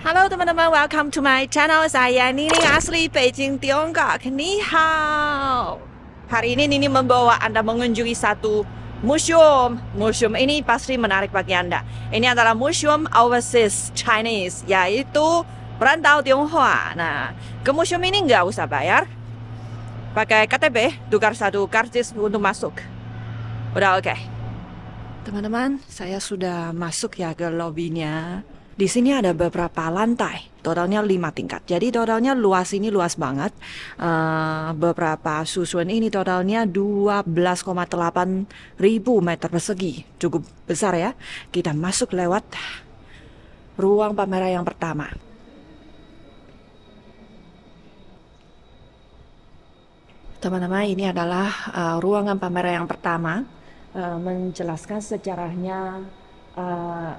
Halo teman-teman, welcome to my channel. Saya Nining asli Beijing, Tiongkok. Ni hao. Hari ini Nining membawa Anda mengunjungi satu museum. Museum ini pasti menarik bagi Anda. Ini adalah Museum Overseas Chinese, yaitu Perantau Tionghoa. Nah, ke museum ini nggak usah bayar. Pakai KTP, tukar satu karcis untuk masuk. Udah oke. Teman-teman, saya sudah masuk ya ke lobbynya. Di sini ada beberapa lantai, totalnya 5 tingkat. Jadi totalnya luas ini luas banget. Beberapa susun ini totalnya 12,8 ribu meter persegi. Cukup besar ya. Kita masuk lewat ruang pameran yang pertama. Teman-teman, ini adalah ruangan pameran yang pertama. Menjelaskan sejarahnya,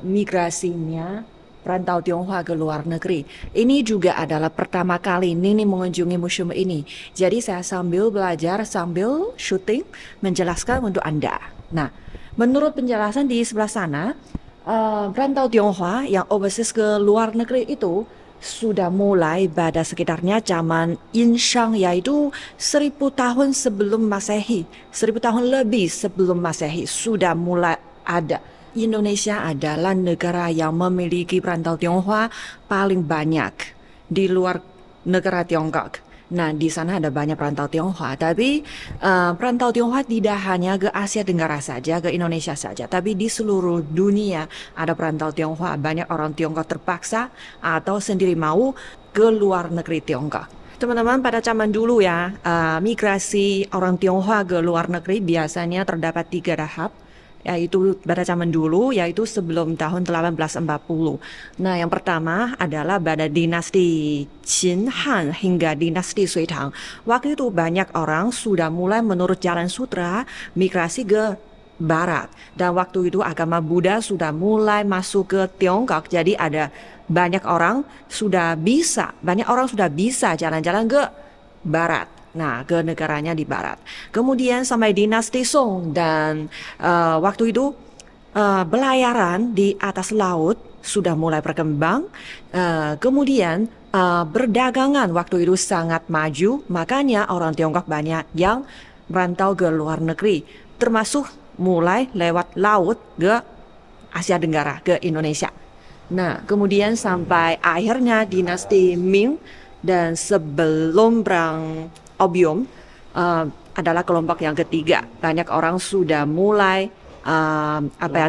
migrasinya perantau Tionghoa ke luar negeri. Ini juga adalah pertama kali Nini mengunjungi museum ini. Jadi saya sambil belajar, sambil syuting, menjelaskan untuk Anda. Nah, menurut penjelasan di sebelah sana, perantau Tionghoa yang overseas ke luar negeri itu sudah mulai pada sekitarnya zaman Yinshang, yaitu 1000 tahun sebelum Masehi. 1000 tahun lebih sebelum Masehi sudah mulai ada. Indonesia adalah negara yang memiliki perantau Tionghoa paling banyak di luar negara Tiongkok. Nah, di sana ada banyak perantau Tionghoa, tapi perantau Tionghoa tidak hanya ke Asia Tenggara saja, ke Indonesia saja, tapi di seluruh dunia ada perantau Tionghoa. Banyak orang Tiongkok terpaksa atau sendiri mau ke luar negeri Tiongkok. Teman-teman, pada zaman dulu ya, migrasi orang Tionghoa ke luar negeri biasanya terdapat 3 tahap. Yaitu pada zaman dulu, yaitu sebelum tahun 1840. Nah, yang pertama adalah pada dinasti Qin Han hingga dinasti Sui Tang. Waktu itu banyak orang sudah mulai menurut jalan sutra migrasi ke barat. Dan waktu itu agama Buddha sudah mulai masuk ke Tiongkok. Jadi ada banyak orang sudah bisa jalan-jalan ke barat. Nah, ke negaranya di barat. Kemudian sampai dinasti Song dan waktu itu pelayaran di atas laut sudah mulai berkembang. Kemudian perdagangan waktu itu sangat maju, makanya orang Tiongkok banyak yang merantau ke luar negeri, termasuk mulai lewat laut ke Asia Tenggara, ke Indonesia. Nah, kemudian sampai akhirnya dinasti Ming dan sebelum perang Opium adalah kelompok yang ketiga. Banyak orang sudah mulai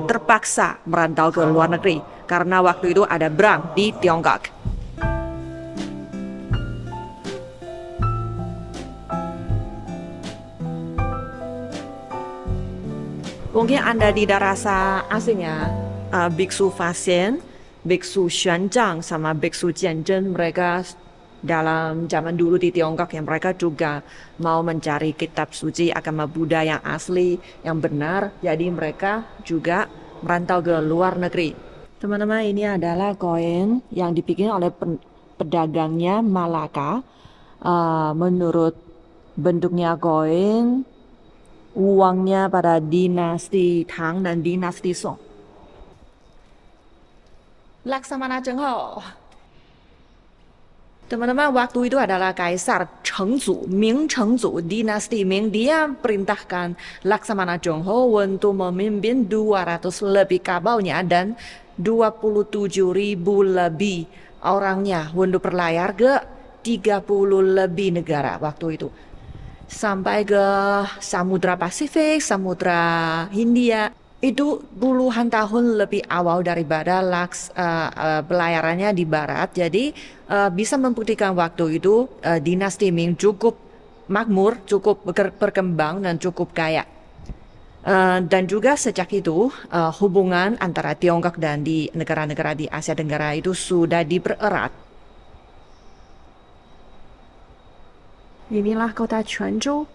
terpaksa merantau ke luar negeri karena waktu itu ada perang di Tiongkok. Mungkin Anda tidak rasa asing ya, Biksu Faxian, Biksu Xuanzang, sama Biksu Jianzhen, mereka dalam zaman dulu di Tiongkok yang mereka juga mau mencari kitab suci agama Buddha yang asli, yang benar. Jadi mereka juga merantau ke luar negeri. Teman-teman, ini adalah koin yang dibikin oleh pedagangnya Malaka. Menurut bentuknya koin, uangnya pada dinasti Tang dan dinasti Song. Laksamana Zhenghao. Teman-teman, waktu itu adalah Kaisar Chengzu, Ming Chengzu, dinasti Ming. Dia perintahkan Laksamana Zhenghao untuk memimpin 200 lebih kapalnya dan 27.000 lebih orangnya untuk berlayar ke 30 lebih negara waktu itu. Sampai ke Samudra Pasifik, Samudra Hindia. Itu puluhan tahun lebih awal daripada pelayarannya di barat. Jadi bisa membuktikan waktu itu dinasti Ming cukup makmur, cukup berkembang dan cukup kaya. Dan juga sejak itu hubungan antara Tiongkok dan di negara-negara di Asia Tenggara itu sudah dipererat. Inilah kota Quanzhou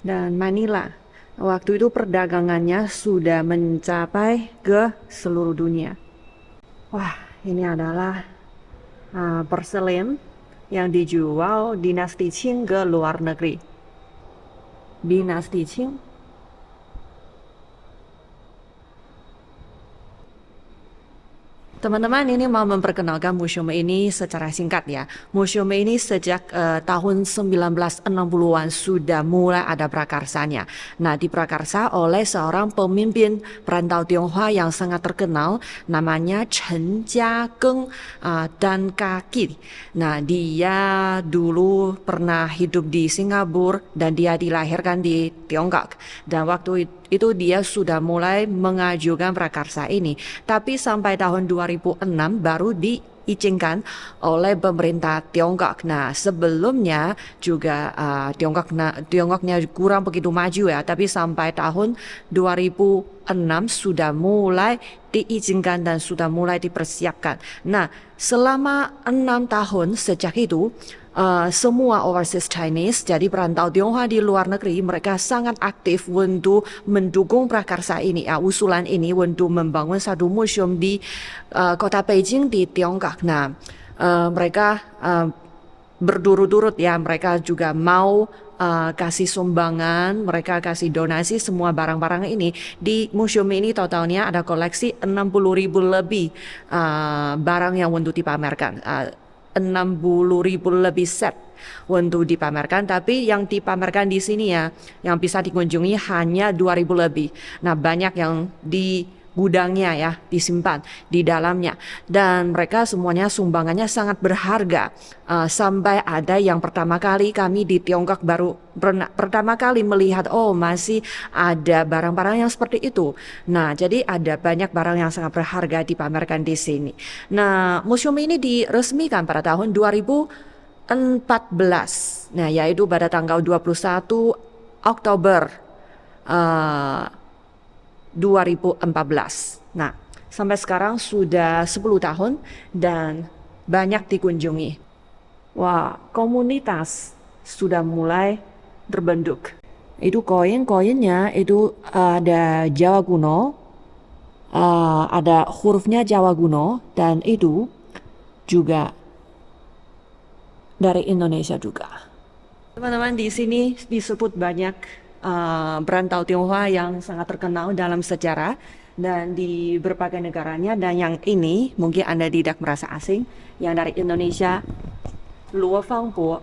dan Manila. Waktu itu perdagangannya sudah mencapai ke seluruh dunia. Wah, ini adalah porselin yang dijual dinasti Qing ke luar negeri. Dinasti Qing. Teman-teman ini mau memperkenalkan museum ini secara singkat ya. Museum ini sejak tahun 1960-an sudah mulai ada prakarsanya. Nah, diprakarsa oleh seorang pemimpin perantau Tionghoa yang sangat terkenal, namanya Chen Jiageng dan Kaki. Nah, dia dulu pernah hidup di Singapura dan dia dilahirkan di Tiongkok. Dan waktu itu dia sudah mulai mengajukan prakarsa ini. Tapi sampai tahun 2006 baru diizinkan oleh pemerintah Tiongkok. Nah, sebelumnya juga Tiongkoknya kurang begitu maju ya, tapi sampai tahun 2006 sudah mulai diizinkan dan sudah mulai dipersiapkan. Nah, selama 6 tahun sejak itu semua overseas Chinese, jadi perantau Tionghoa di luar negeri, mereka sangat aktif untuk mendukung prakarsa ini, usulan ini untuk membangun satu museum di kota Beijing di Tiongkok. Nah, mereka berdurut-durut ya, mereka juga mau kasih sumbangan, mereka kasih donasi semua barang-barang ini. Di museum ini totalnya ada koleksi 60.000 lebih barang yang untuk dipamerkan. 60.000 lebih set untuk dipamerkan, tapi yang dipamerkan di sini ya, yang bisa dikunjungi hanya 2.000 lebih. Nah, banyak yang di gudangnya ya, disimpan di dalamnya, dan mereka semuanya sumbangannya sangat berharga. Sampai ada yang pertama kali kami di Tiongkok baru pertama kali melihat, oh masih ada barang-barang yang seperti itu. Nah, jadi ada banyak barang yang sangat berharga dipamerkan di sini. Nah, museum ini diresmikan pada tahun 2014. Nah, yaitu pada tanggal 21 Oktober 2014. Nah, sampai sekarang sudah 10 tahun dan banyak dikunjungi. Wah, komunitas sudah mulai terbentuk. Itu koin-koinnya itu ada Jawa kuno, ada hurufnya Jawa kuno, dan itu juga dari Indonesia juga. Teman-teman, di sini disebut banyak perantau Tionghoa yang sangat terkenal dalam sejarah dan di berbagai negaranya, dan yang ini mungkin Anda tidak merasa asing, yang dari Indonesia, Luo Fangbo.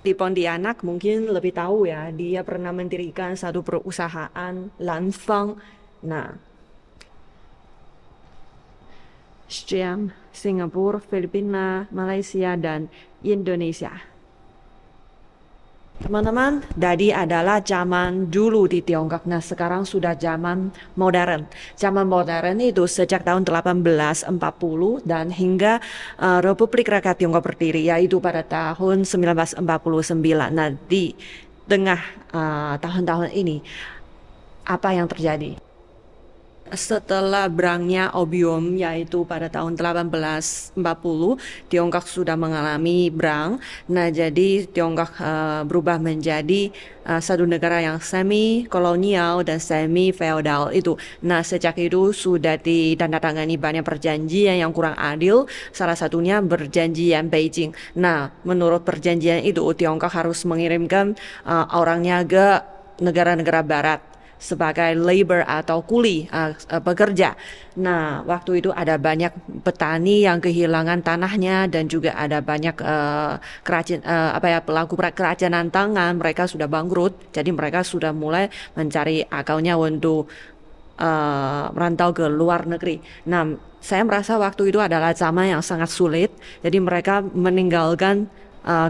Di Pontianak mungkin lebih tahu ya, dia pernah mendirikan satu perusahaan Lanfang. Nah, Siam, Singapura, Filipina, Malaysia, dan Indonesia. Teman-teman, tadi adalah zaman dulu di Tiongkok. Nah, sekarang sudah zaman modern. Zaman modern itu sejak tahun 1840 dan hingga Republik Rakyat Tiongkok berdiri, yaitu pada tahun 1949. Nah, di tengah tahun-tahun ini, apa yang terjadi? Setelah berangnya opium, yaitu pada tahun 1840, Tiongkok sudah mengalami berang. Nah, jadi Tiongkok berubah menjadi satu negara yang semi kolonial dan semi feodal itu. Nah, sejak itu sudah ditandatangani banyak perjanjian yang kurang adil. Salah satunya perjanjian Beijing. Nah, menurut perjanjian itu Tiongkok harus mengirimkan orangnya ke negara-negara barat sebagai labor atau kuli pekerja. Nah, waktu itu ada banyak petani yang kehilangan tanahnya dan juga ada banyak pelaku kerajinan tangan, mereka sudah bangkrut. Jadi mereka sudah mulai mencari akalnya untuk merantau ke luar negeri. Nah, saya merasa waktu itu adalah zaman yang sangat sulit. Jadi mereka meninggalkan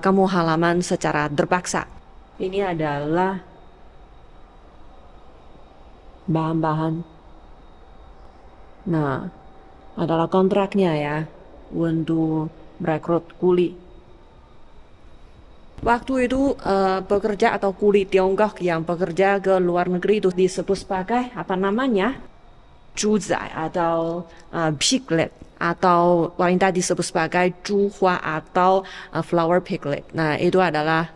kampung halaman secara terpaksa. Ini adalah bahan-bahan. Nah, adalah kontraknya ya untuk merekrut kuli. Waktu itu pekerja atau kuli Tiongkok yang bekerja ke luar negeri itu disebut sebagai apa namanya? Zuzai atau piglet, atau wanita disebut sebagai zhuhua atau flower piglet. Nah, itu adalah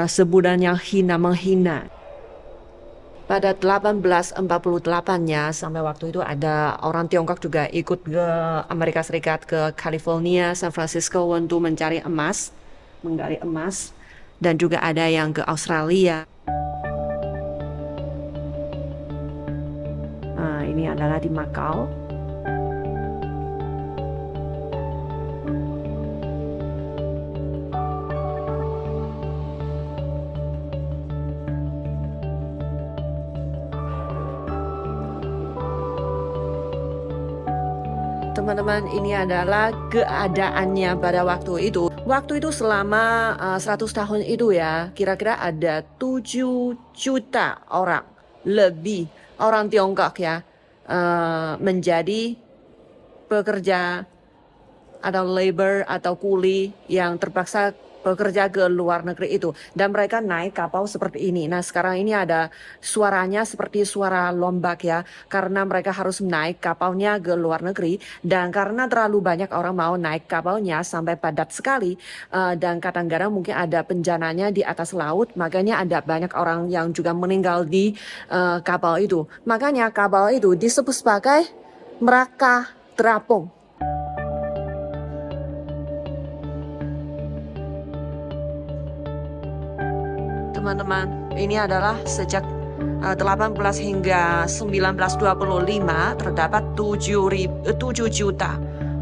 sebutan yang hina menghina. Pada 1848-nya sampai waktu itu ada orang Tiongkok juga ikut ke Amerika Serikat, ke California, San Francisco untuk mencari emas, menggali emas, dan juga ada yang ke Australia. Nah, ini adalah di Macau. teman-teman, ini adalah keadaannya pada waktu itu. Waktu itu selama 100 tahun itu ya, kira-kira ada 7 juta orang, lebih orang Tiongkok ya, menjadi pekerja atau labor atau kuli yang terpaksa bekerja ke luar negeri itu, dan mereka naik kapal seperti ini. Nah, sekarang ini ada suaranya seperti suara lombak ya, karena mereka harus naik kapalnya ke luar negeri, dan karena terlalu banyak orang mau naik kapalnya sampai padat sekali, dan kadang-kadang mungkin ada bencananya di atas laut, makanya ada banyak orang yang juga meninggal di kapal itu. Makanya kapal itu disebut sebagai Merak Terapung. Teman-teman, ini adalah sejak 18 hingga 1925 terdapat 7 juta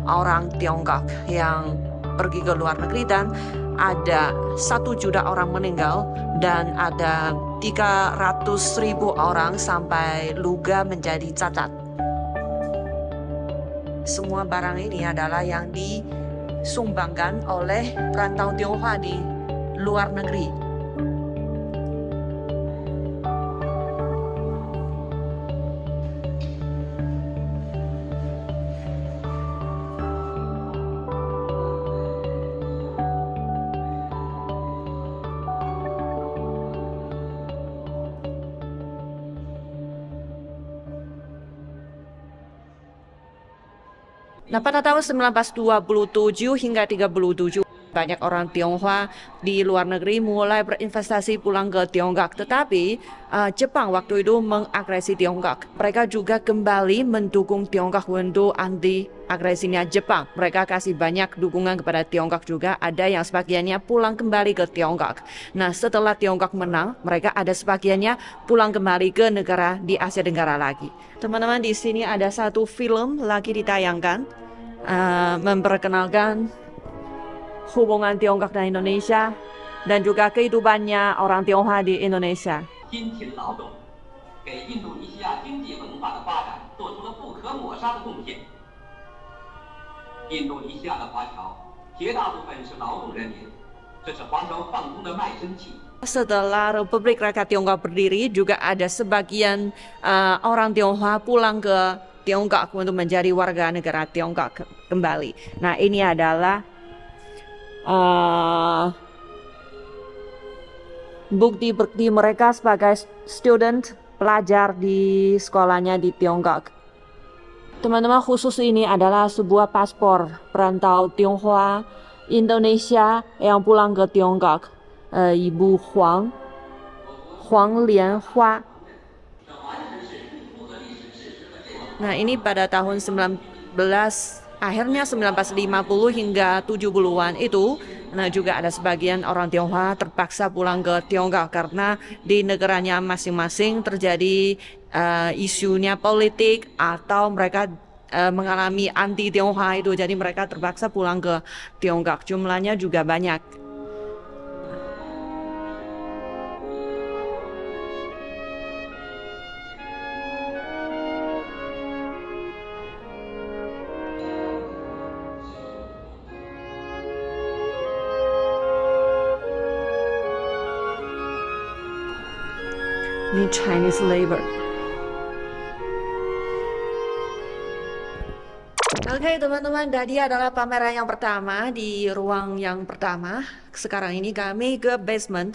orang Tiongkok yang pergi ke luar negeri, dan ada 1 juta orang meninggal, dan ada 300.000 orang sampai luka menjadi cacat. Semua barang ini adalah yang disumbangkan oleh perantau Tionghoa di luar negeri. Nah, pada tahun 1927 hingga 37, banyak orang Tionghoa di luar negeri mulai berinvestasi pulang ke Tiongkok. Tetapi Jepang waktu itu mengagresi Tiongkok. Mereka juga kembali mendukung Tiongkok untuk anti agresinya Jepang. Mereka kasih banyak dukungan kepada Tiongkok juga. Ada yang sebagiannya pulang kembali ke Tiongkok. Nah, setelah Tiongkok menang, mereka ada sebagiannya pulang kembali ke negara di Asia Tenggara lagi. Teman-teman, di sini ada satu film lagi ditayangkan, memperkenalkan hubungan Tiongkok dan Indonesia dan juga kehidupannya orang Tionghoa di Indonesia. 辛勤劳动，给印度尼西亚经济文化的发展做出了不可抹杀的贡献。印度尼西亚的华侨绝大部分是劳动人民，这是华侨放工的卖身契。 Setelah Republik Rakyat Tiongkok berdiri, juga ada sebagian orang Tionghoa pulang ke Tiongkok untuk menjadi warga negara Tiongkok kembali. Nah, ini adalah bukti mereka sebagai student, pelajar di sekolahnya di Tiongkok. Teman-teman, khusus ini adalah sebuah paspor perantau Tionghoa Indonesia yang pulang ke Tiongkok. Ibu Huang Lianhua. Nah, ini pada tahun 1950 hingga 70-an itu. Nah, juga ada sebagian orang Tionghoa terpaksa pulang ke Tiongkok karena di negaranya masing-masing terjadi isunya politik, atau mereka mengalami anti Tionghoa itu, jadi mereka terpaksa pulang ke Tiongkok. Jumlahnya juga banyak. Ini Chinese labor. Oke, teman-teman, tadi adalah pameran yang pertama di ruang yang pertama. Sekarang ini kami ke basement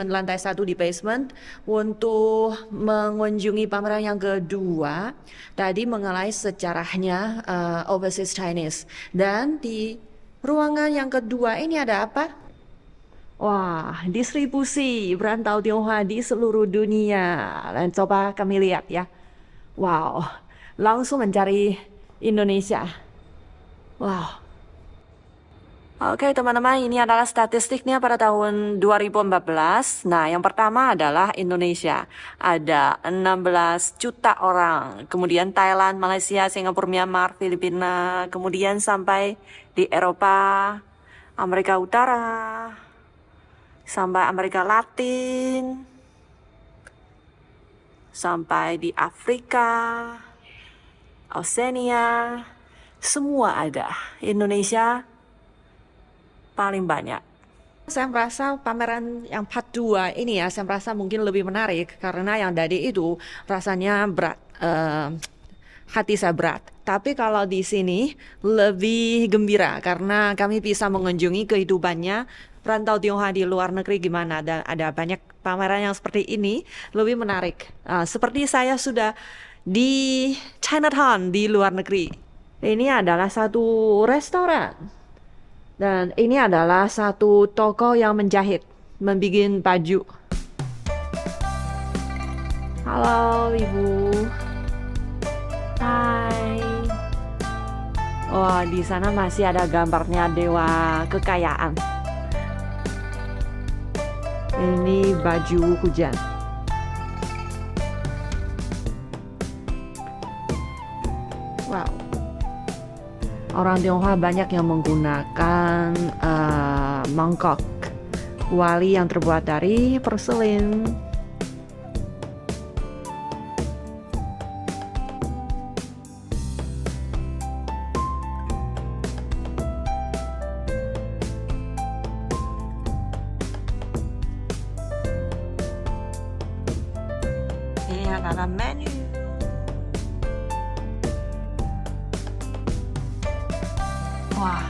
lantai 1 di basement untuk mengunjungi pameran yang kedua. Tadi mengenai sejarahnya overseas Chinese. Dan di ruangan yang kedua ini ada apa? Wah, distribusi perantau Tionghoa di seluruh dunia. Dan coba kami lihat ya. Wow, langsung mencari Indonesia. Wow. Oke, teman-teman, ini adalah statistiknya pada tahun 2014. Nah, yang pertama adalah Indonesia. Ada 16 juta orang. Kemudian Thailand, Malaysia, Singapura, Myanmar, Filipina. Kemudian sampai di Eropa, Amerika Utara, sampai Amerika Latin, sampai di Afrika, Oceania, Semua ada. Indonesia paling banyak. Saya merasa pameran yang part 2 ini ya, saya merasa mungkin lebih menarik karena yang tadi itu rasanya berat, hati saya berat. Tapi kalau di sini lebih gembira karena kami bisa mengunjungi kehidupannya perantau Tionghoa di luar negeri gimana, dan ada banyak pameran yang seperti ini lebih menarik. Seperti saya sudah di Chinatown di luar negeri. Ini adalah satu restoran. Dan ini adalah satu toko yang menjahit, membuat baju. Halo Ibu. Hai. Oh, di sana masih ada gambarnya dewa kekayaan. Ini baju hujan. Wow. Orang Tionghoa banyak yang menggunakan mangkok kuali yang terbuat dari porselin. Ini adalah menu. Wah,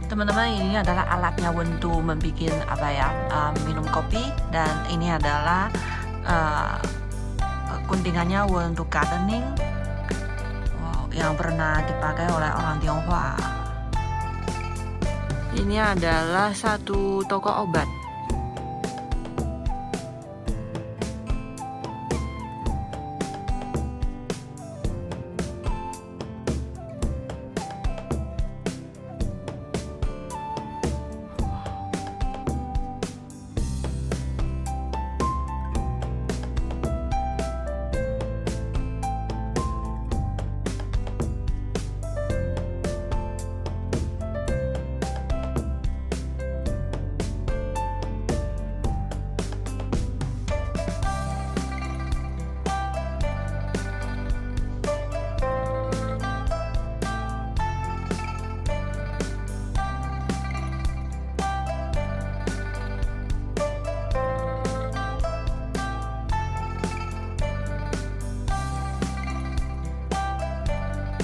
teman-teman, ini adalah alatnya untuk membuat minum kopi, dan ini adalah guntingannya untuk gardening. Wow, yang pernah dipakai oleh orang Tionghoa. Ini adalah satu toko obat.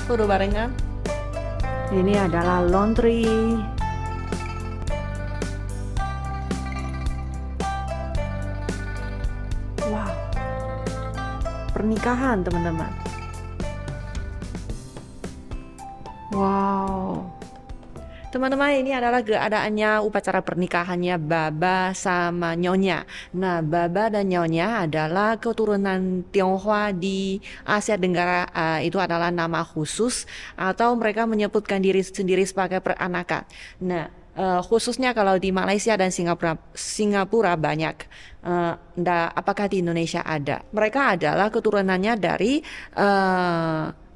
Foto barengan. Ini adalah laundry. Wow. Pernikahan, teman-teman. Wow. Teman-teman, ini adalah keadaannya upacara pernikahannya Baba sama Nyonya. Nah, Baba dan Nyonya adalah keturunan Tionghoa di Asia Tenggara. Itu adalah nama khusus atau mereka menyebutkan diri sendiri sebagai peranakan. Nah, khususnya kalau di Malaysia dan Singapura banyak. Apakah di Indonesia ada? Mereka adalah keturunannya dari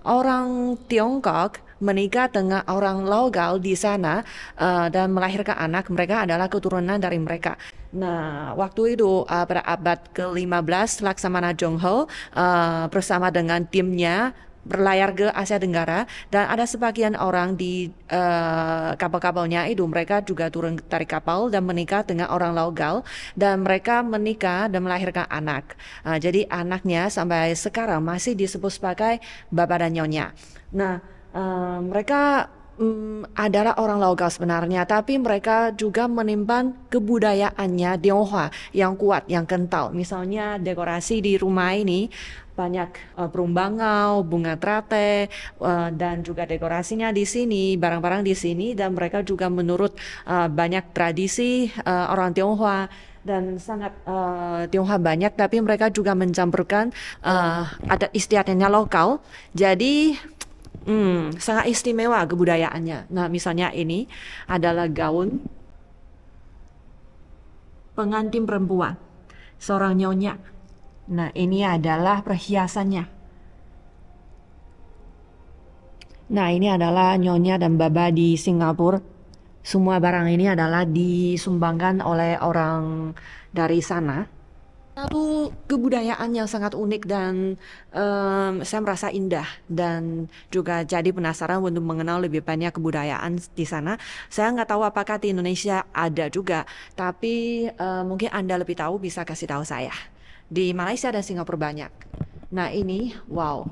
orang Tiongkok menikah dengan orang lokal di sana dan melahirkan anak. Mereka adalah keturunan dari mereka. Nah, waktu itu pada abad ke-15 Laksamana Chonghua bersama dengan timnya berlayar ke Asia Tenggara, dan ada sebagian orang di kapal-kapalnya itu mereka juga turun dari kapal dan menikah dengan orang lokal, dan mereka menikah dan melahirkan anak. Jadi anaknya sampai sekarang masih disebut sebagai Baba dan Nyonya. Nah, mereka adalah orang lokal sebenarnya, tapi mereka juga menimpan kebudayaannya Tionghoa yang kuat, yang kental. Misalnya dekorasi di rumah ini banyak burung bangau, bunga teratai, dan juga dekorasinya di sini, barang-barang di sini, dan mereka juga menurut banyak tradisi orang Tionghoa, dan sangat Tionghoa banyak, tapi mereka juga mencampurkan adat istiadatnya lokal. Jadi sangat istimewa kebudayaannya. Nah, misalnya ini adalah gaun pengantin perempuan, seorang nyonya. Nah, ini adalah perhiasannya. Nah, ini adalah nyonya dan baba di Singapura. Semua barang ini adalah disumbangkan oleh orang dari sana. Satu kebudayaan yang sangat unik dan saya merasa indah dan juga jadi penasaran untuk mengenal lebih banyak kebudayaan di sana. Saya nggak tahu apakah di Indonesia ada juga, tapi mungkin Anda lebih tahu bisa kasih tahu saya. Di Malaysia dan Singapura banyak. Nah ini, wow,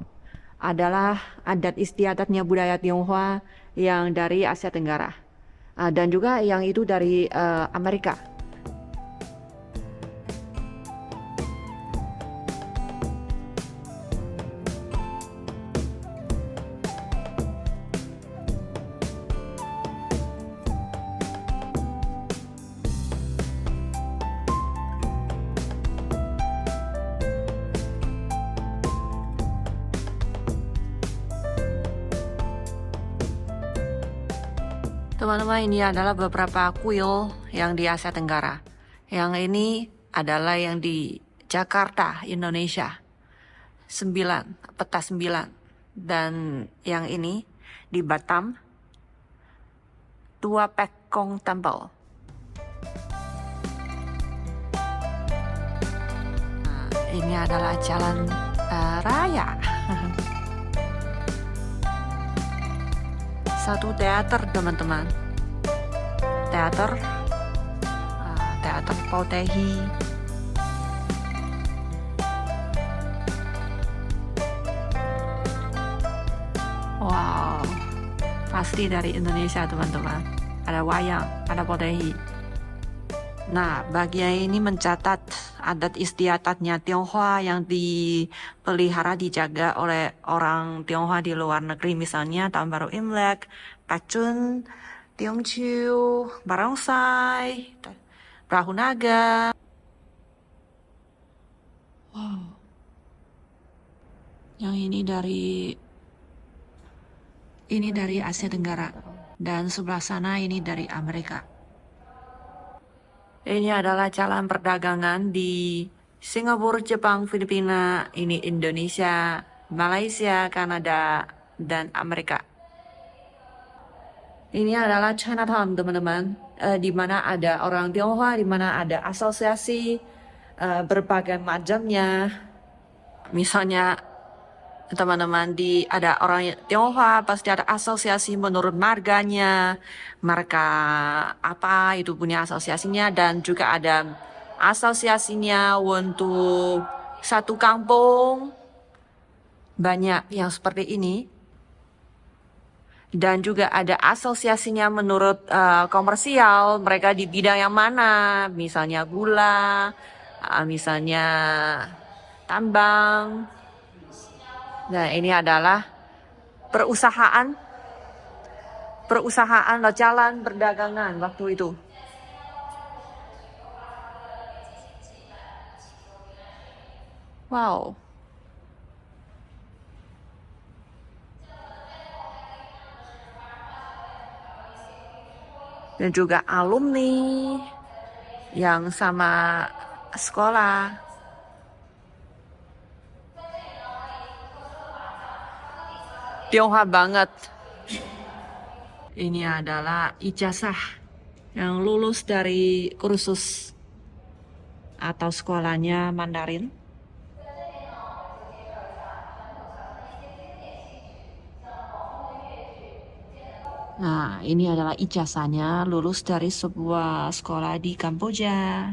adalah adat istiadatnya budaya Tionghoa yang dari Asia Tenggara. Dan juga yang itu dari Amerika. Teman-teman, ini adalah beberapa kuil yang di Asia Tenggara. Yang ini adalah yang di Jakarta, Indonesia. 9, peta 9. Dan yang ini di Batam, Tua Pek Kong Temple. Nah, ini adalah jalan raya. Satu teater, teman-teman. Teater Pautehi. Wow, pasti dari Indonesia, teman-teman. Ada wayang, ada Pautehi. Nah, bagian ini mencatat adat istiadatnya Tionghoa yang dipelihara, dijaga oleh orang Tionghoa di luar negeri. Misalnya Tahun Baru Imlek, Pacun, Tiongchiu, Barongsai, Perahu Naga. Wow. Yang ini dari Asia Tenggara. Dan sebelah sana ini dari Amerika. Ini adalah jalan perdagangan di Singapura, Jepang, Filipina, ini Indonesia, Malaysia, Kanada, dan Amerika. Ini adalah Chinatown, teman-teman, di mana ada orang Tionghoa, di mana ada asosiasi berbagai macamnya. Misalnya, teman-teman, ada orang Tionghoa, pasti ada asosiasi menurut marganya, marga apa itu punya asosiasinya, dan juga ada asosiasinya untuk satu kampung, banyak yang seperti ini. Dan juga ada asosiasinya menurut komersial, mereka di bidang yang mana, misalnya gula, misalnya tambang. Nah, ini adalah perusahaan jalan perdagangan waktu itu. Wow. Dan juga alumni yang sama sekolah. Tionghoa banget. Ini adalah ijazah yang lulus dari kursus atau sekolahnya Mandarin. Nah, ini adalah ijazahnya lulus dari sebuah sekolah di Kamboja.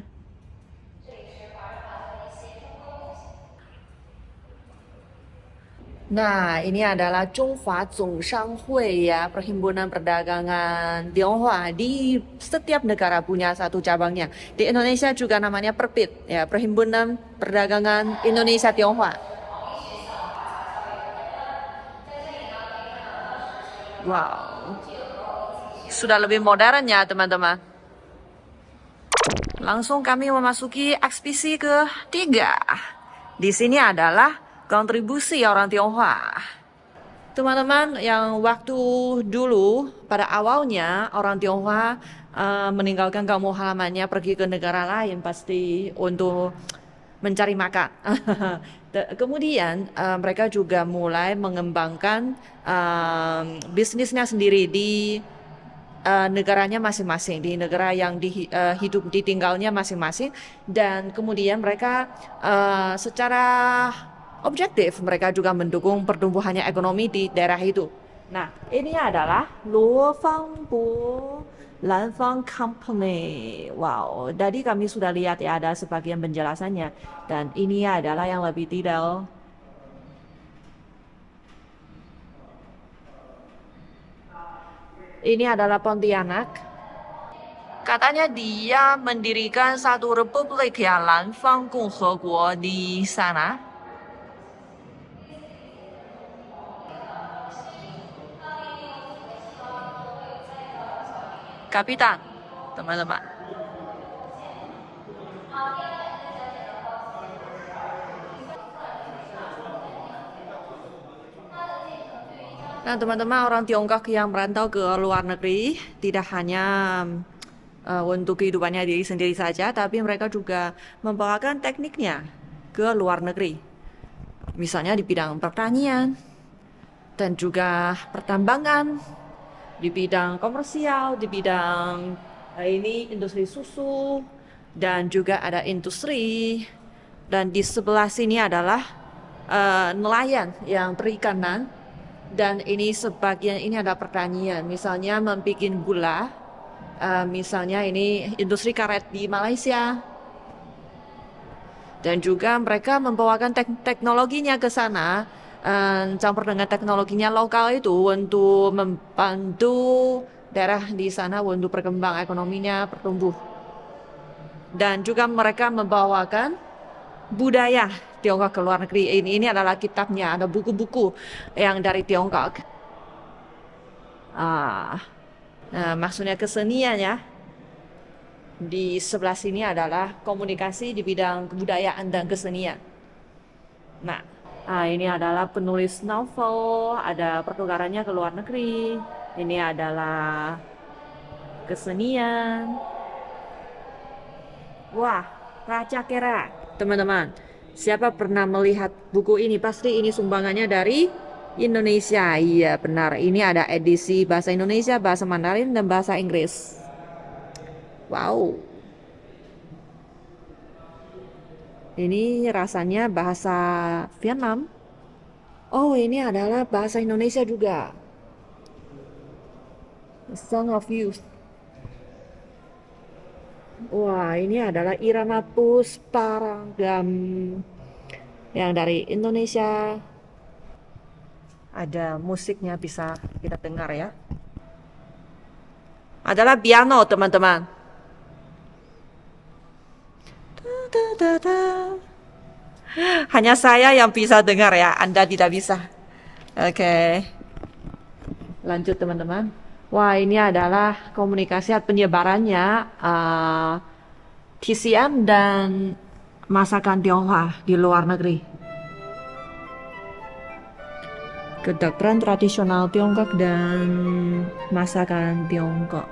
Nah, ini adalah Zhonghua Zhongsanghui ya, Perhimpunan Perdagangan Tionghoa. Di setiap negara punya satu cabangnya. Di Indonesia juga namanya Perpit, ya, Perhimpunan Perdagangan Indonesia Tionghoa. Wow. Sudah lebih modern ya, teman-teman. Langsung kami memasuki ekspedisi ketiga. Di sini adalah kontribusi orang Tionghoa. Teman-teman, yang waktu dulu pada awalnya orang Tionghoa meninggalkan kampung halamannya pergi ke negara lain pasti untuk mencari makan. Kemudian mereka juga mulai mengembangkan bisnisnya sendiri di negaranya masing-masing, di negara yang hidup ditinggalnya masing-masing, dan kemudian mereka secara objektif mereka juga mendukung pertumbuhannya ekonomi di daerah itu. Nah, ini adalah Luo Fangbo Lanfang Company. Wow, tadi kami sudah lihat ya ada sebagian penjelasannya, dan ini adalah yang lebih detail. Ini adalah Pontianak. Katanya dia mendirikan satu republik ya, Lanfang共和国di sana. Kapitan, teman-teman. Nah, teman-teman, orang Tiongkok yang merantau ke luar negeri tidak hanya untuk kehidupannya diri sendiri saja, tapi mereka juga membawakan tekniknya ke luar negeri. Misalnya di bidang pertanian dan juga pertambangan, di bidang komersial, di bidang ini industri susu, dan juga ada industri. Dan di sebelah sini adalah nelayan yang perikanan, dan ini sebagian ini ada pertanian, misalnya membuat gula, misalnya ini industri karet di Malaysia. Dan juga mereka membawakan teknologinya ke sana, campur dengan teknologinya lokal itu untuk membantu daerah di sana untuk berkembang ekonominya, bertumbuh. Dan juga mereka membawakan budaya Tiongkok ke luar negeri. Ini adalah kitabnya, ada buku-buku yang dari Tiongkok. Nah, maksudnya kesenian ya. Di sebelah sini adalah komunikasi di bidang kebudayaan dan kesenian. Nah, ini adalah penulis novel, ada pertukarannya ke luar negeri. Ini adalah kesenian. Wah, Raja Kera. Teman-teman, siapa pernah melihat buku ini? Pasti ini sumbangannya dari Indonesia. Iya, benar. Ini ada edisi bahasa Indonesia, bahasa Mandarin, dan bahasa Inggris. Wow. Ini rasanya bahasa Vietnam. Oh, ini adalah bahasa Indonesia juga. The Song of Youth. Wah, ini adalah Irama Pusparagam yang dari Indonesia. Ada musiknya bisa kita dengar ya. Adalah piano, teman-teman. Hanya saya yang bisa dengar ya, Anda tidak bisa. Oke. Lanjut teman-teman. Wah, ini adalah komunikasi atau penyebarannya TCM dan masakan Tionghoa di luar negeri. Kedokteran tradisional Tiongkok dan masakan Tiongkok.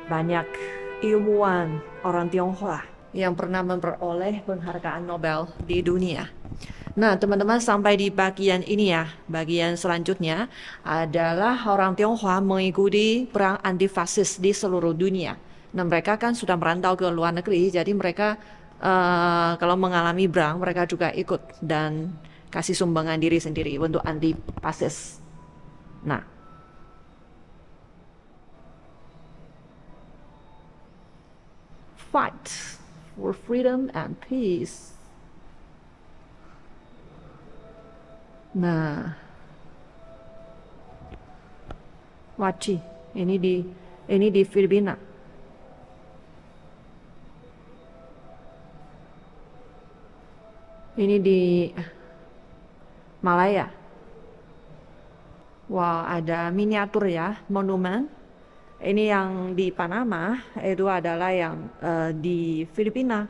Banyak ilmuwan orang Tionghoa yang pernah memperoleh penghargaan Nobel di dunia. Nah, teman-teman, sampai di bagian ini ya, bagian selanjutnya adalah orang Tionghoa mengikuti perang antifasis di seluruh dunia. Nah, mereka kan sudah merantau ke luar negeri, jadi mereka kalau mengalami perang, mereka juga ikut dan kasih sumbangan diri sendiri untuk antifasis. Nah, fight for freedom and peace. Nah, Wachi, ini di Filipina. Ini di Malaya. Wah, ada miniatur ya, monumen. Ini yang di Panama, itu adalah yang di Filipina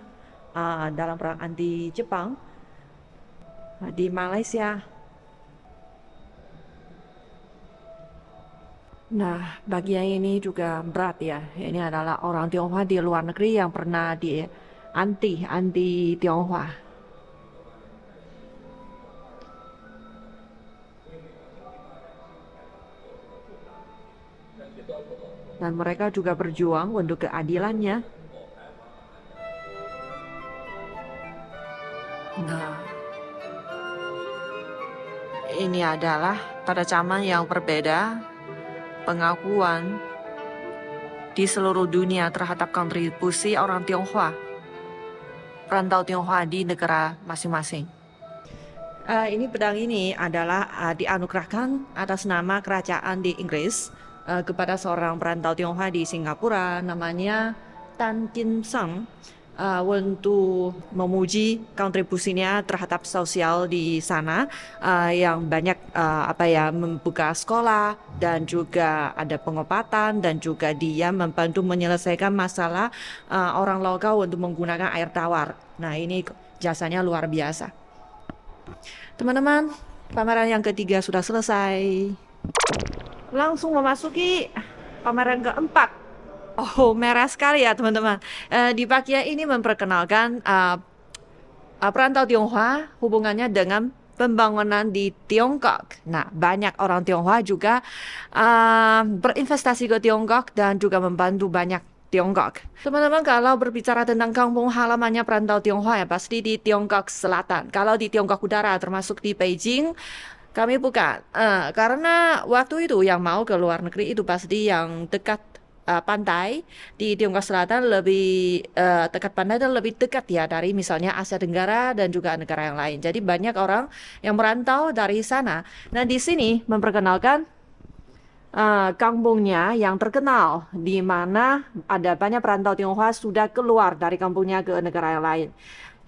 dalam perang anti Jepang. Di Malaysia. Nah, bagian ini juga berat ya. Ini adalah orang Tionghoa di luar negeri yang pernah di anti Tionghoa. dan mereka juga berjuang untuk keadilannya. Nah, ini adalah pada zaman yang berbeda pengakuan di seluruh dunia terhadap kontribusi orang Tionghoa, perantau Tionghoa di negara masing-masing. Ini pedang ini adalah dianugerahkan atas nama kerajaan di Inggris kepada seorang perantau Tionghoa di Singapura, namanya Tan Kim Seng, untuk memuji kontribusinya terhadap sosial di sana, yang banyak membuka sekolah dan juga ada pengobatan, dan juga dia membantu menyelesaikan masalah orang lokal untuk menggunakan air tawar. Nah, ini jasanya luar biasa. Teman-teman, pameran yang ketiga sudah selesai. Langsung memasuki pameran keempat. Oh, merah sekali ya teman-teman. Di bagian ini memperkenalkan perantau Tionghoa hubungannya dengan pembangunan di Tiongkok. Nah, banyak orang Tionghoa juga berinvestasi ke Tiongkok dan juga membantu banyak Tiongkok. Teman-teman, kalau berbicara tentang kampung halamannya perantau Tionghoa ya pasti di Tiongkok Selatan. Kalau di Tiongkok Utara termasuk di Beijing, kami bukan. Karena waktu itu yang mau ke luar negeri itu pasti yang dekat pantai. Di Tiongkok Selatan lebih dekat pantai dan lebih dekat ya dari misalnya Asia Tenggara dan juga negara yang lain. Jadi banyak orang yang merantau dari sana. Nah, di sini memperkenalkan kampungnya yang terkenal, di mana ada banyak perantau Tionghoa sudah keluar dari kampungnya ke negara yang lain.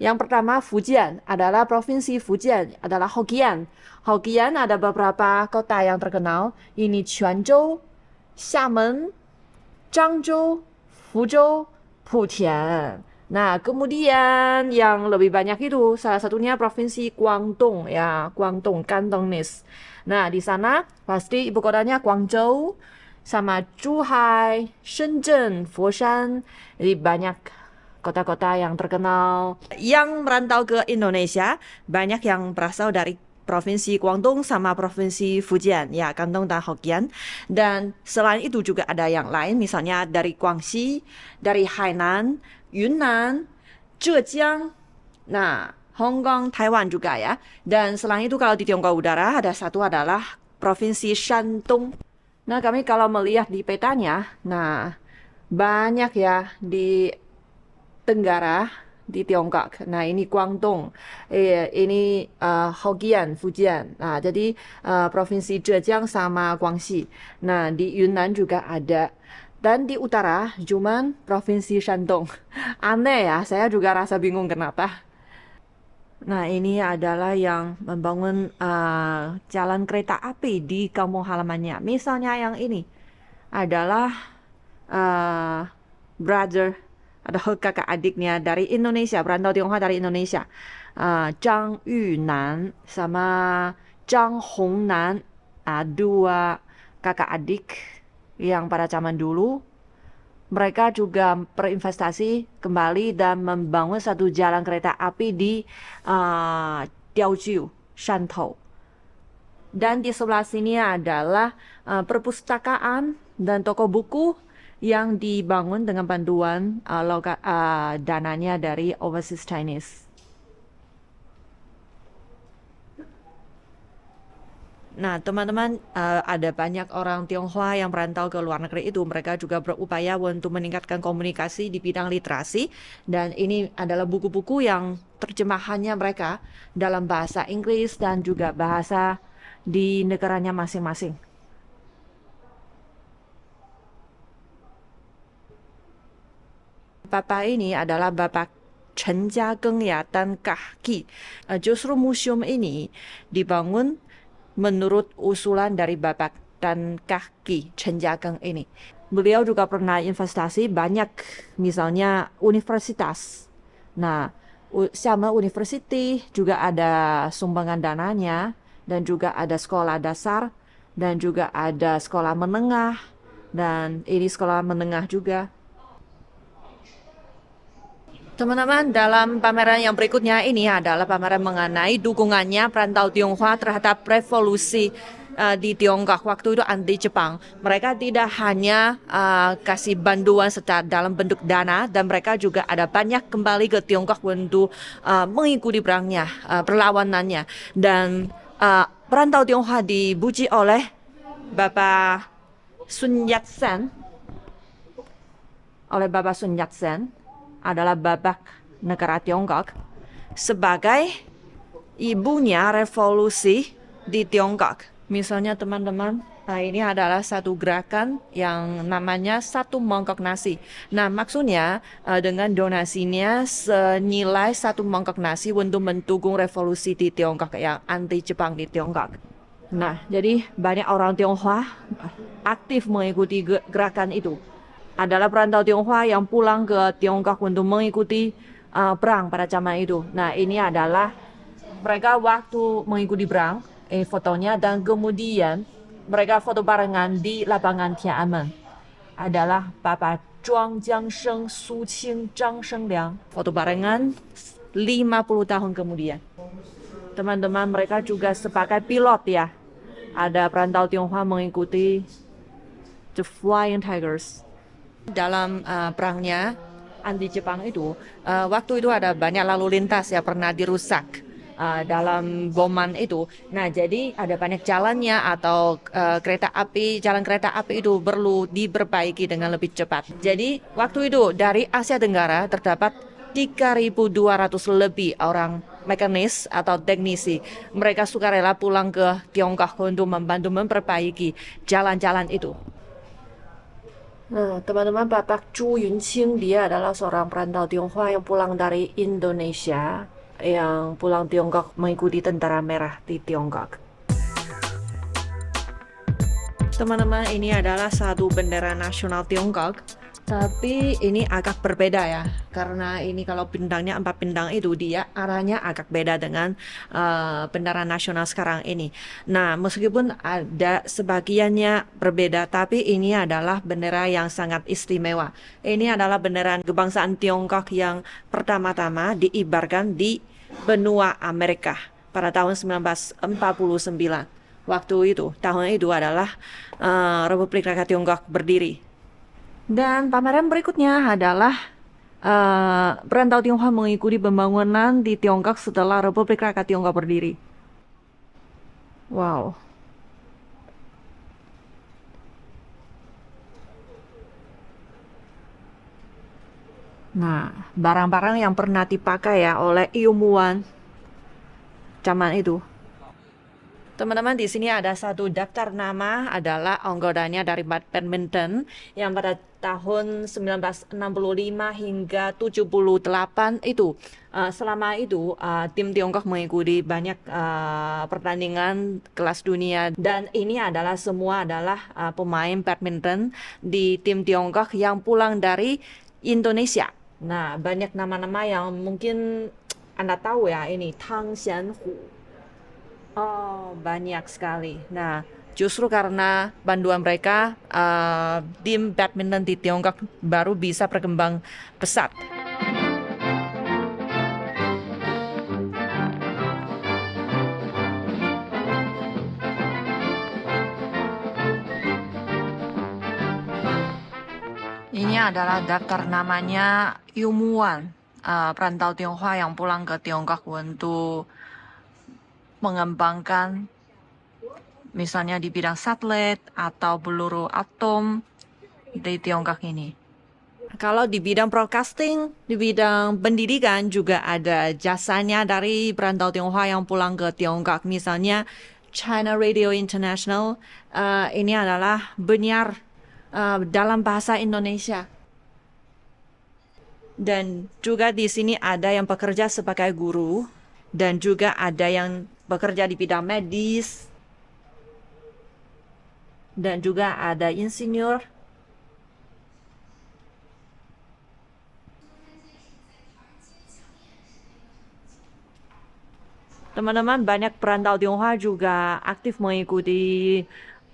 Yang pertama, Fujian adalah provinsi Fujian, adalah Hokkien. Hokkien ada beberapa kota yang terkenal, ini Quanzhou, Xiamen, Zhangzhou, Fuzhou, Putian. Nah, kemudian yang lebih banyak itu salah satunya provinsi Guangdong ya, Guangdong Cantonese. Nah, di sana pasti ibu kotanya Guangzhou sama Zhuhai, Shenzhen, Foshan. Jadi banyak kota-kota yang terkenal. Yang merantau ke Indonesia banyak yang berasal dari provinsi Guangdong sama provinsi Fujian, ya, Kantong dan Hokkien. Dan selain itu juga ada yang lain, misalnya dari Guangxi, dari Hainan, Yunnan, Zhejiang, nah, Hong Kong, Taiwan juga ya. Dan selain itu kalau di Tiongkok Utara ada satu adalah provinsi Shandong. Nah, kami kalau melihat di petanya, nah, banyak ya di Tenggara di Tiongkok. Nah, ini Guangdong, ini Hokkien, Fujian. Nah, jadi provinsi Zhejiang sama Guangxi. Nah, di Yunnan juga ada. Dan di utara cuman provinsi Shandong. Aneh ya, saya juga rasa bingung kenapa. Nah, ini adalah yang membangun jalan kereta api di kampung halamannya. Misalnya yang ini adalah brother atau kakak adiknya dari Indonesia, perantau Tionghoa dari Indonesia. Zhang Yunan sama Zhang Hongnan, dua kakak adik yang pada zaman dulu mereka juga berinvestasi kembali dan membangun satu jalan kereta api di Diaojiu, Shantou. Dan di sebelah sini adalah perpustakaan dan toko buku yang dibangun dengan bantuan dananya dari Overseas Chinese. Nah, teman-teman, ada banyak orang Tionghoa yang merantau ke luar negeri itu. Mereka juga berupaya untuk meningkatkan komunikasi di bidang literasi. Dan ini adalah buku-buku yang terjemahannya mereka dalam bahasa Inggris dan juga bahasa di negaranya masing-masing. Bapak ini adalah Bapak Chen Jiageng ya, dan Kahki. Justru museum ini dibangun menurut usulan dari Bapak dan Kahki Chen Jiageng ini. Beliau juga pernah investasi banyak, misalnya universitas. Nah, sama University juga ada sumbangan dananya, dan juga ada sekolah dasar, dan juga ada sekolah menengah, dan ini sekolah menengah juga. Teman-teman, dalam pameran yang berikutnya ini adalah pameran mengenai dukungannya perantau Tionghoa terhadap revolusi di Tiongkok waktu itu anti Jepang. Mereka tidak hanya kasih bantuan secara dalam bentuk dana, dan mereka juga ada banyak kembali ke Tiongkok untuk mengikuti perangnya, perlawanannya. Dan perantau Tionghoa dipuji oleh Bapak Sun Yat-sen. Oleh Bapak Sun Yat-sen adalah Bapak negara Tiongkok sebagai ibunya revolusi di Tiongkok. Misalnya teman-teman, ini adalah satu gerakan yang namanya Satu Mangkok Nasi. Nah, maksudnya dengan donasinya senilai 1 mangkok nasi untuk mendukung revolusi di Tiongkok yang anti Jepang di Tiongkok. Nah, jadi banyak orang Tionghoa aktif mengikuti gerakan itu. Adalah perantau Tionghoa yang pulang ke Tiongkok untuk mengikuti perang pada zaman itu. Nah, ini adalah mereka waktu mengikuti perang, fotonya, dan kemudian mereka foto barengan di lapangan Tiananmen. Adalah Bapak Zhuang Jiangsheng, Su Qing, Zhang Shengliang. Foto barengan 50 tahun kemudian. Teman-teman, mereka juga sebagai pilot ya. Ada perantau Tionghoa mengikuti The Flying Tigers. Dalam perangnya anti Jepang itu, waktu itu ada banyak lalu lintas ya pernah dirusak dalam boman itu. Nah, jadi ada banyak jalannya atau jalan kereta api itu perlu diperbaiki dengan lebih cepat. Jadi waktu itu dari Asia Tenggara terdapat 3.200 lebih orang mekanis atau teknisi. Mereka sukarela pulang ke Tiongkok untuk membantu memperbaiki jalan-jalan itu. Nah, teman-teman, Bapak Zhu Yunqing, dia adalah seorang perantau Tionghoa yang pulang dari Indonesia, yang pulang Tiongkok mengikuti Tentara Merah di Tiongkok. Teman-teman, ini adalah satu bendera nasional Tiongkok, tapi ini agak berbeda ya, karena ini kalau bintangnya 4 bintang itu dia arahnya agak beda dengan bendera nasional sekarang ini. Nah, meskipun ada sebagiannya berbeda, tapi ini adalah bendera yang sangat istimewa. Ini adalah bendera kebangsaan Tiongkok yang pertama-tama diibarkan di benua Amerika pada tahun 1949. Waktu itu, tahun itu adalah Republik Rakyat Tiongkok berdiri. Dan pameran berikutnya adalah perantau Tionghoa mengikuti pembangunan di Tiongkok setelah Republik Rakyat Tiongkok berdiri. Wow. Nah, barang-barang yang pernah dipakai ya oleh ilmuwan zaman itu. Teman-teman, di sini ada satu daftar nama adalah anggotanya dari badminton yang pada tahun 1965 hingga 78 itu. Selama itu tim Tiongkok mengikuti banyak pertandingan kelas dunia, dan ini adalah semua adalah pemain badminton di tim Tiongkok yang pulang dari Indonesia. Nah, banyak nama-nama yang mungkin Anda tahu ya, ini Tang Xianhu. Oh, banyak sekali. Nah, justru karena bantuan mereka, tim badminton di Tiongkok baru bisa berkembang pesat. Ini adalah daftar namanya ilmuwan perantau Tionghoa yang pulang ke Tiongkok untuk mengembangkan misalnya di bidang satelit atau peluru atom di Tiongkok ini. Kalau di bidang broadcasting, di bidang pendidikan juga ada jasanya dari perantau Tionghoa yang pulang ke Tiongkok. Misalnya China Radio International, ini adalah penyiar dalam bahasa Indonesia. Dan juga di sini ada yang bekerja sebagai guru, dan juga ada yang bekerja di bidang medis, dan juga ada insinyur. Teman-teman, banyak perantau Tionghoa juga aktif mengikuti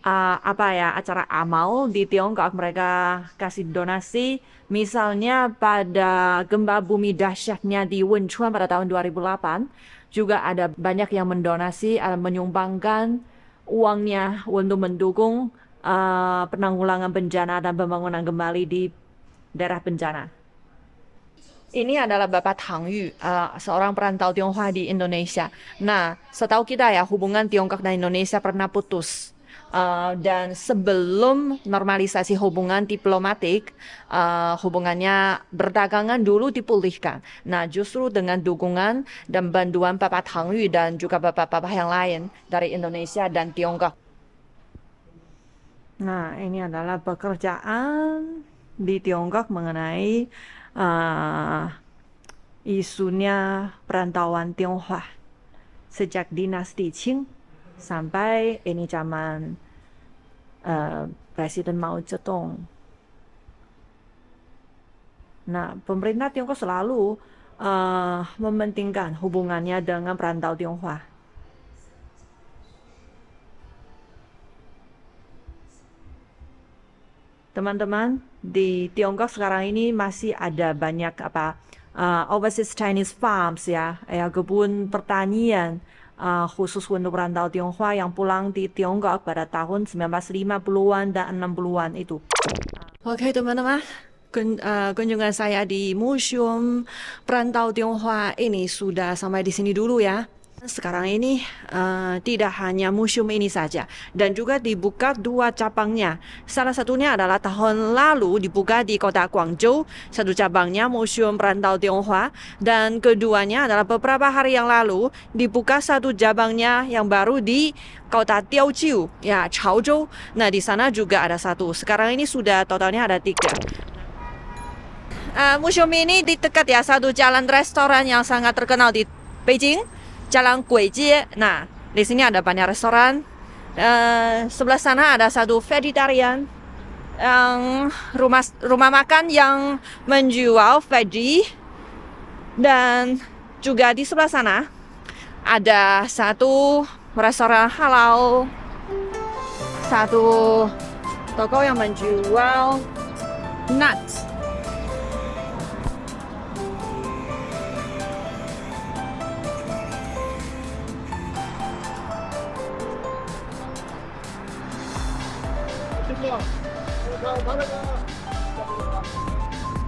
acara amal di Tiongkok. Mereka kasih donasi, misalnya pada gempa bumi dahsyatnya di Wenchuan pada tahun 2008. Juga ada banyak yang mendonasi, menyumbangkan uangnya untuk mendukung penanggulangan bencana dan pembangunan kembali di daerah bencana. Ini adalah Bapak Tang Yu, seorang perantau Tionghoa di Indonesia. Nah, setahu kita ya, hubungan Tiongkok dan Indonesia pernah putus. Dan sebelum normalisasi hubungan diplomatik, hubungannya berdagangan dulu dipulihkan. Nah, justru dengan dukungan dan bantuan Bapak Tang Yu dan juga bapak-bapak yang lain dari Indonesia dan Tiongkok. Nah, ini adalah pekerjaan di Tiongkok mengenai isunya perantauan Tionghoa sejak dinasti Qing sampai ini zaman Presiden Mao Zedong. Nah, pemerintah Tiongkok selalu mementingkan hubungannya dengan perantau Tionghoa. Teman-teman, di Tiongkok sekarang ini masih ada banyak overseas Chinese farms ya, kebun pertanian khusus untuk perantau Tionghoa yang pulang di Tiongkok pada tahun 1950-an dan 60-an itu. Oke teman-teman, kunjungan saya di Museum Perantau Tionghoa ini sudah sampai di sini dulu ya. Sekarang ini tidak hanya museum ini saja, dan juga dibuka 2 cabangnya. Salah satunya adalah tahun lalu dibuka di kota Guangzhou, satu cabangnya Museum Perantau Tionghoa, dan keduanya adalah beberapa hari yang lalu dibuka satu cabangnya yang baru di kota Tiaojiu, ya Chaozhou. Nah di sana juga ada satu. Sekarang ini sudah totalnya ada 3. Museum ini di dekat ya satu jalan restoran yang sangat terkenal di Beijing. Jalan Guijie. Nah, di sini ada banyak restoran. Sebelah sana ada satu vegetarian, rumah makan yang menjual veggie, dan juga di sebelah sana ada satu restoran halal, satu toko yang menjual nuts.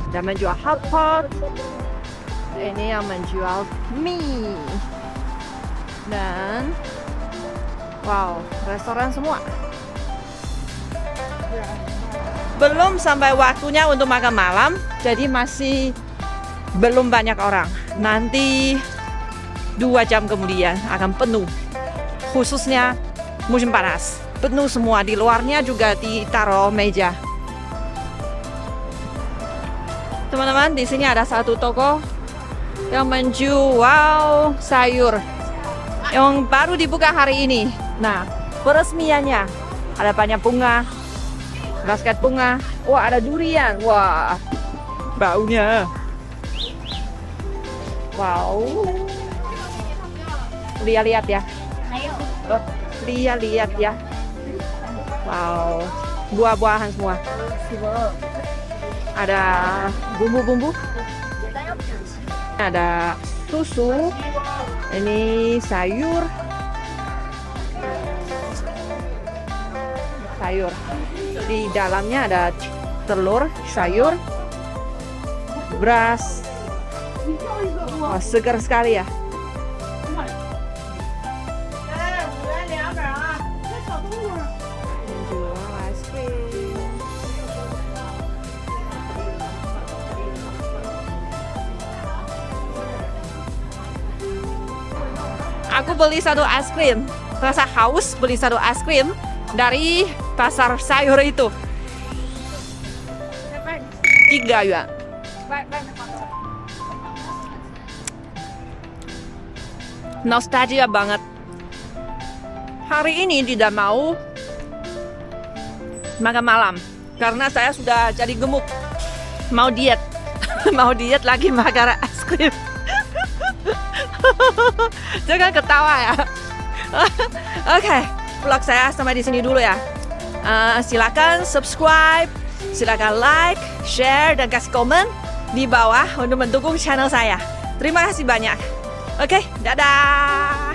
Dan menjual hotpot. Ini yang menjual mie. Dan wow, restoran semua. Belum sampai waktunya untuk makan malam, jadi masih belum banyak orang. Nanti 2 jam kemudian akan penuh. Khususnya musim panas. Penuh semua, di luarnya juga ditaruh meja. Teman-teman, di sini ada satu toko yang menjual sayur yang baru dibuka hari ini. Nah, peresmiannya ada banyak bunga, basket bunga. Wah, ada durian. Wah, baunya. Wow. Lihat-lihat ya. Lihat-lihat ya. Wow, buah-buahan semua. Ada bumbu-bumbu. Ada susu. Ini sayur. Di dalamnya ada telur, sayur, beras. Wah, segar sekali ya. Aku beli satu es krim, rasa haus beli satu es krim dari pasar sayur itu. 3 yuan. Nostalgia banget. Hari ini tidak mau makan malam karena saya sudah jadi gemuk. Mau diet. Mau diet lagi makan es krim. Jangan ketawa ya. Oke, vlog saya sampai di sini dulu ya. Silakan subscribe, silakan like, share, dan kasih komen di bawah untuk mendukung channel saya. Terima kasih banyak. Oke, dadah.